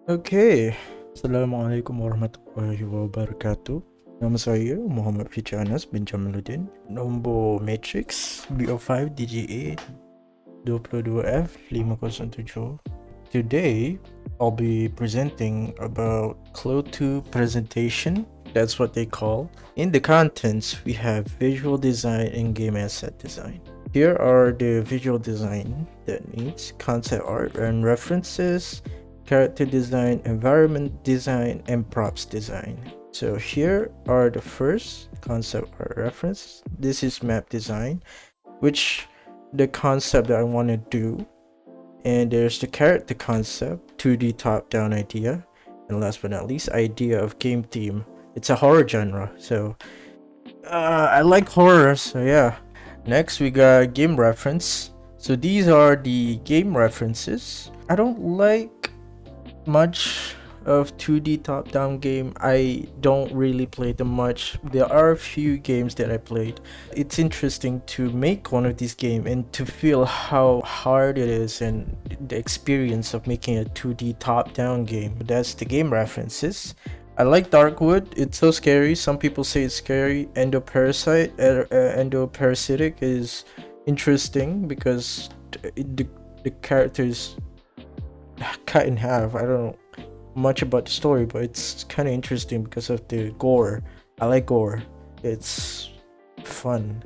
Okay, Assalamualaikum warahmatullahi wabarakatuh. Nama saya Muhammad Fichanas bin Jamaluddin. Nombor matrix BO5 DGA 22F507. Today, I'll be presenting about Clo 2 presentation. That's what they call. In the contents, we have visual design and game asset design. Here are the visual design that needs concept art and references, character design, environment design, and props design. So here are the first concept art reference. This is map design, which the concept that I want to do. And there's the character concept, 2D top-down idea, and last but not least, idea of game theme. It's a horror genre, so I like horror, so yeah. Next, we got game reference. So these are the game references. I don't like much of 2D top-down game. I don't really play them much. There are a few games that I played. It's interesting to make one of these games and to feel how hard it is and the experience of making a 2D top-down game. That's the game references. I like Darkwood. It's so scary. Some people say it's scary. Endoparasitic is interesting because the characters cut in half. I don't know much about the story, but it's kind of interesting because of the gore. I like gore. It's fun.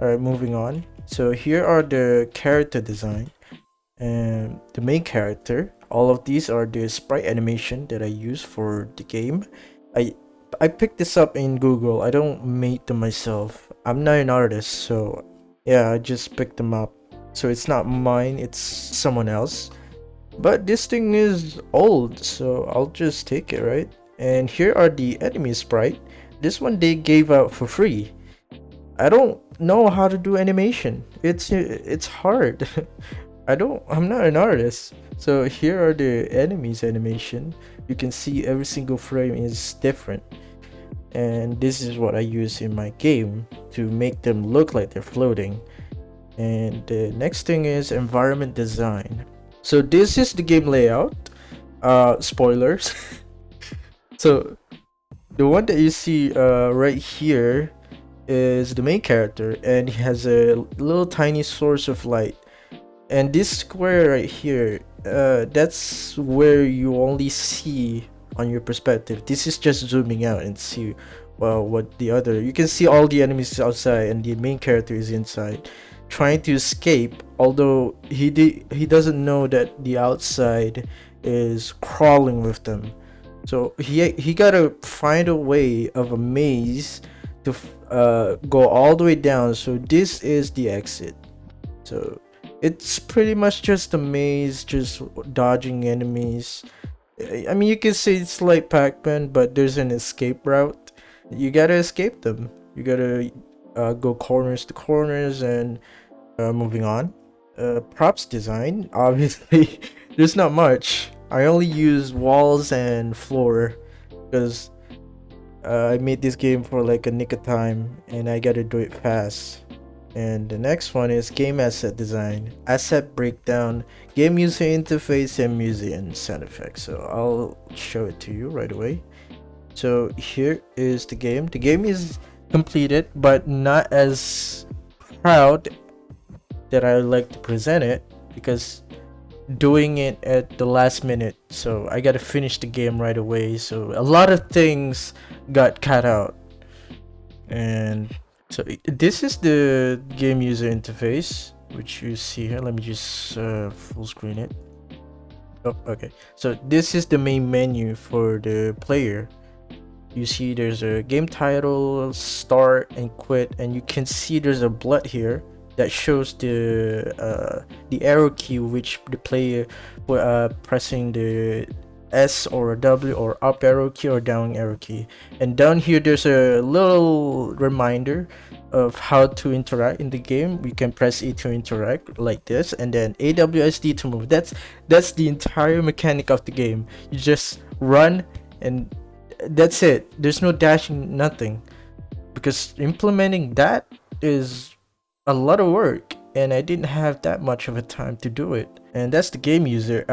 Alright, moving on. So here are the character design and the main character. All of these are the sprite animation that I use for the game. I picked this up in Google. I don't make them myself. I'm not an artist, so yeah, I just picked them up. So it's not mine, it's someone else. But this thing is old, so I'll just take it, right? And here are the enemy sprite. This one they gave out for free. I don't know how to do animation. It's hard. I'm not an artist. So here are the enemies animation. You can see every single frame is different. And this is what I use in my game to make them look like they're floating. And the next thing is environment design. So this is the game layout. Spoilers. So the one that you see right here is the main character, and he has a little tiny source of light. And this square right here, that's where you only see on your perspective. This is just zooming out and see what the other. You can see all the enemies outside, and the main character is inside, trying to escape. Although he doesn't know that the outside is crawling with them. So he gotta find a way of a maze to go all the way down. So this is the exit. So it's pretty much just a maze, just dodging enemies. I mean, you can say it's like Pac-Man, but there's an escape route. You gotta escape them. You gotta go corners to corners. And moving on, props design. Obviously, there's not much. I only use walls and floor because I made this game for like a nick of time, and I gotta do it fast. And the next one is game asset design, asset breakdown, game user interface, and music and sound effects. So I'll show it to you right away. So here is the game. The game is completed, but not as proud that I like to present it because doing it at the last minute. So I gotta finish the game right away. So a lot of things got cut out. And so this is the game user interface, which you see here. Let me just full screen it. Oh, okay. So this is the main menu for the player. You see there's a game title, start, and quit, and you can see there's a blood here that shows the arrow key, which the player pressing the S or W or up arrow key or down arrow key. And down here there's a little reminder of how to interact in the game. You can press E to interact like this, and then AWSD to move. That's the entire mechanic of the game. You just run, and that's it. There's no dashing, nothing, because implementing that is a lot of work, and I didn't have that much of a time to do it. And that's the game user,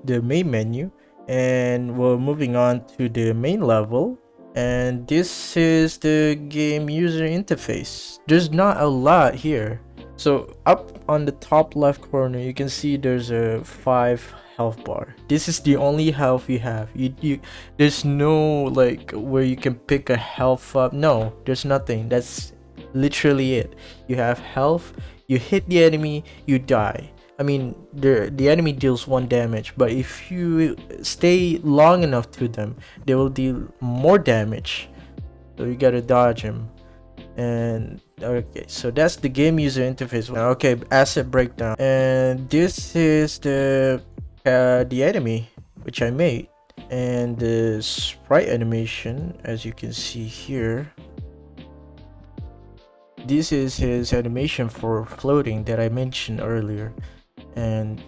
the main menu. And we're moving on to the main level, and this is the game user interface. There's not a lot here. So up on the top left corner you can see there's a 5 health bar. This is the only health you have. You there's no like where you can pick a health up. No, there's nothing. That's literally it. You have health, you hit the enemy, you die. I mean, the enemy deals 1 damage, but if you stay long enough to them, they will deal more damage. So you gotta dodge him. And okay, so that's the game user interface. Okay, asset breakdown, and this is the enemy which I made, and the sprite animation, as you can see here. This is his animation for floating that I mentioned earlier, and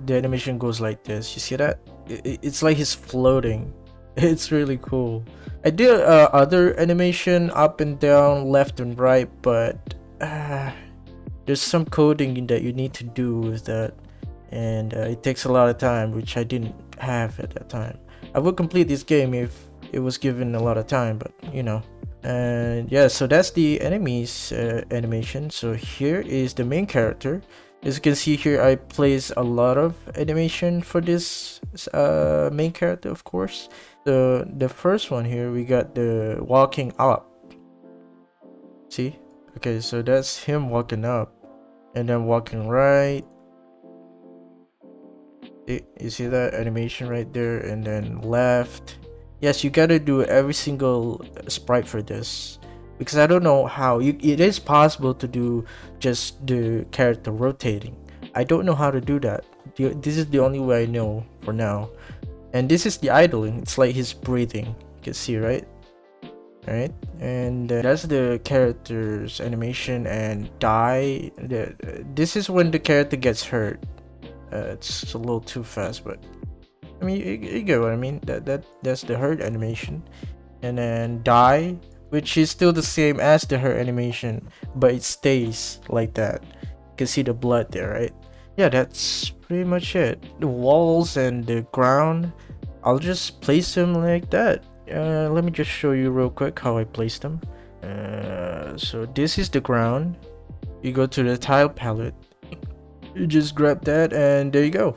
the animation goes like this. You see that? It's like he's floating. It's really cool. I did other animation up and down, left and right, but there's some coding that you need to do with that, and it takes a lot of time, which I didn't have at that time. I would complete this game if it was given a lot of time, but you know. And yeah, so that's the enemies animation. So here is the main character. As you can see here, I place a lot of animation for this main character, of course. The first one here, we got the walking up. See? Okay, so that's him walking up, and then walking right. You see that animation right there, and then left. Yes, you gotta do every single sprite for this, because I don't know how it is possible to do just the character rotating. I don't know how to do that. This is the only way I know for now. And this is the idling. It's like he's breathing. You can see, right? Alright, and that's the character's animation. And die. This is when the character gets hurt. It's a little too fast, but I mean, you get what I mean. That's the hurt animation. And then die, which is still the same as the hurt animation, but it stays like that. You can see the blood there, right? Yeah, that's pretty much it. The walls and the ground, I'll just place them like that. Let me just show you real quick how I place them. So this is the ground. You go to the tile palette. You just grab that, and there you go.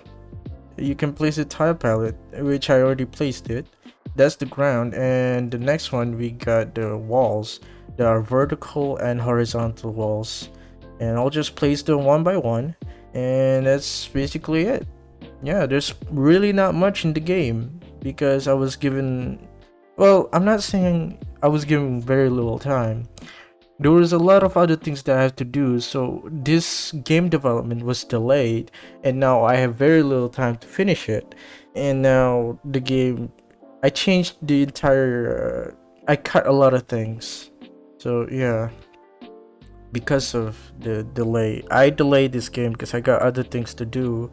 You can place a tile palette, which I already placed it. That's the ground. And the next one, we got the walls. There are vertical and horizontal walls, and I'll just place them one by one, and that's basically it. Yeah, there's really not much in the game, because I was given, well, I'm not saying I was given very little time. There was a lot of other things that I have to do, so this game development was delayed, and now I have very little time to finish it. And now the game, I changed the entire I cut a lot of things. So yeah, because of the delay, I delayed this game because I got other things to do,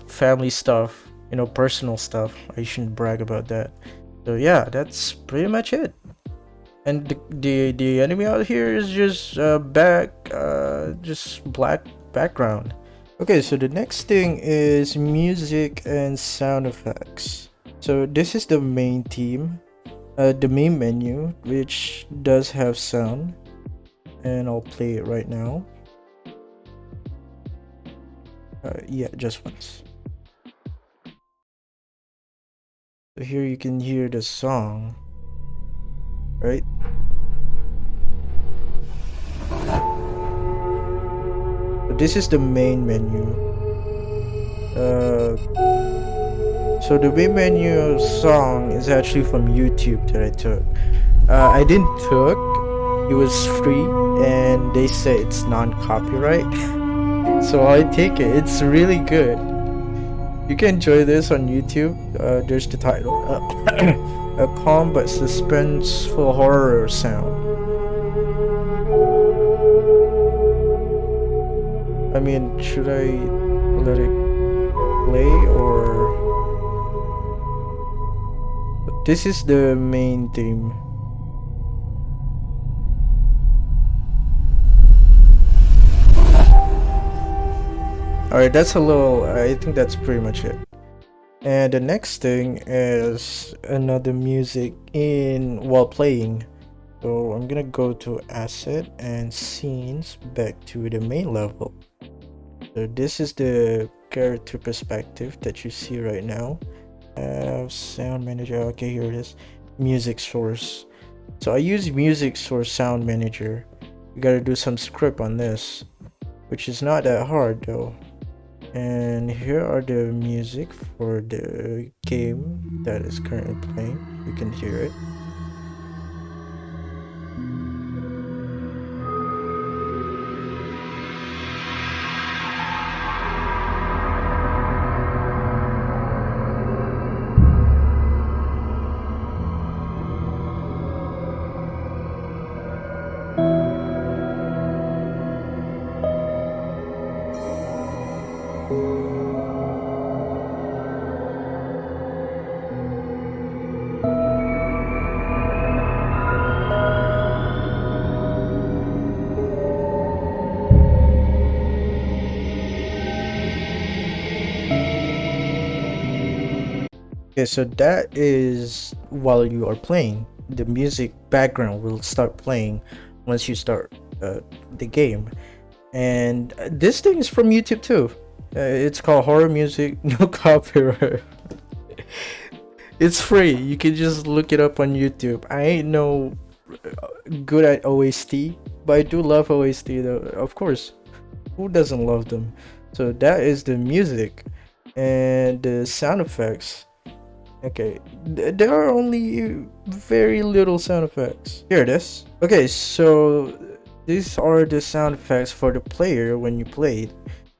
family stuff, you know, personal stuff. I shouldn't brag about that. So yeah, that's pretty much it. And the enemy out here is just just black background. Okay, so the next thing is music and sound effects. So this is the main theme, the main menu, which does have sound, and I'll play it right now. Yeah, just once. So here you can hear the song, right? So this is the main menu. So the main menu song is actually from YouTube that I took. I didn't took. It was free, and they say it's non-copyright. So I take it. It's really good. You can enjoy this on YouTube. There's the title. A calm but suspenseful horror sound. I mean, should I let it play, or... This is the main theme. Alright, that's a little... I think that's pretty much it. And the next thing is another music in while playing. So I'm gonna go to asset and scenes back to the main level. So this is the character perspective that you see right now. Sound manager. Okay, here it is. Music source. So I use music source sound manager. You gotta do some script on this, which is not that hard though. And here are the music for the game that is currently playing. You can hear it. Okay, so that is while you are playing. The music background will start playing once you start the game. And this thing is from YouTube too. It's called Horror Music, no copyright. It's free. You can just look it up on YouTube. I ain't no good at OST, but I do love OST though. Of course, who doesn't love them? So that is the music and the sound effects. Okay, there are only very little sound effects. Here it is. Okay, so these are the sound effects for the player when you played.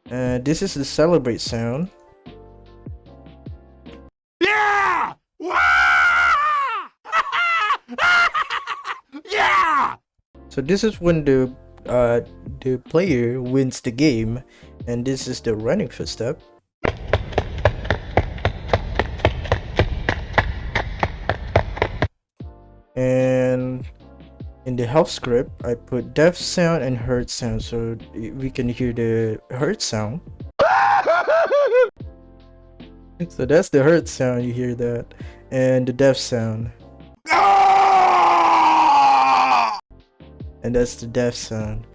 This is the celebrate sound. Yeah! Yeah! So this is when the player wins the game, and this is the running footstep. And in the health script, I put death sound and hurt sound, so we can hear the hurt sound. So that's the hurt sound, you hear that, and the death sound, and that's the death sound,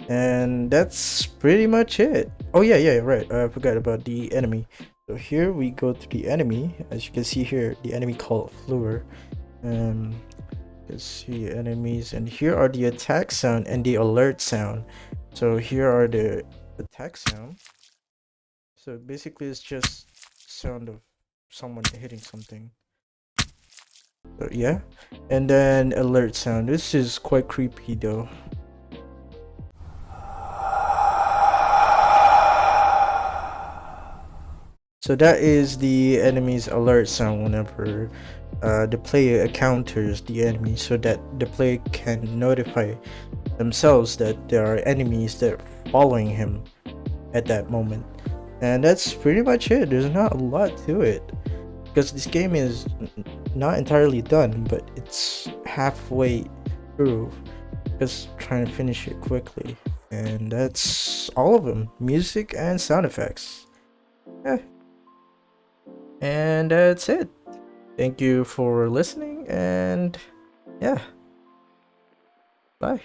and that's pretty much it. Oh yeah, right. I forgot about the enemy. So here we go to the enemy. As you can see here, the enemy called Fleur. Let's see enemies, and here are the attack sound and the alert sound. So here are the attack sound. So basically it's just sound of someone hitting something. So yeah, and then alert sound. This is quite creepy though. So that is the enemy's alert sound whenever the player encounters the enemy, so that the player can notify themselves that there are enemies that are following him at that moment. And that's pretty much it. There's not a lot to it because this game is not entirely done, but it's halfway through. Just trying to finish it quickly, and that's all of them: music and sound effects. Yeah. And that's it. Thank you for listening, and yeah, bye.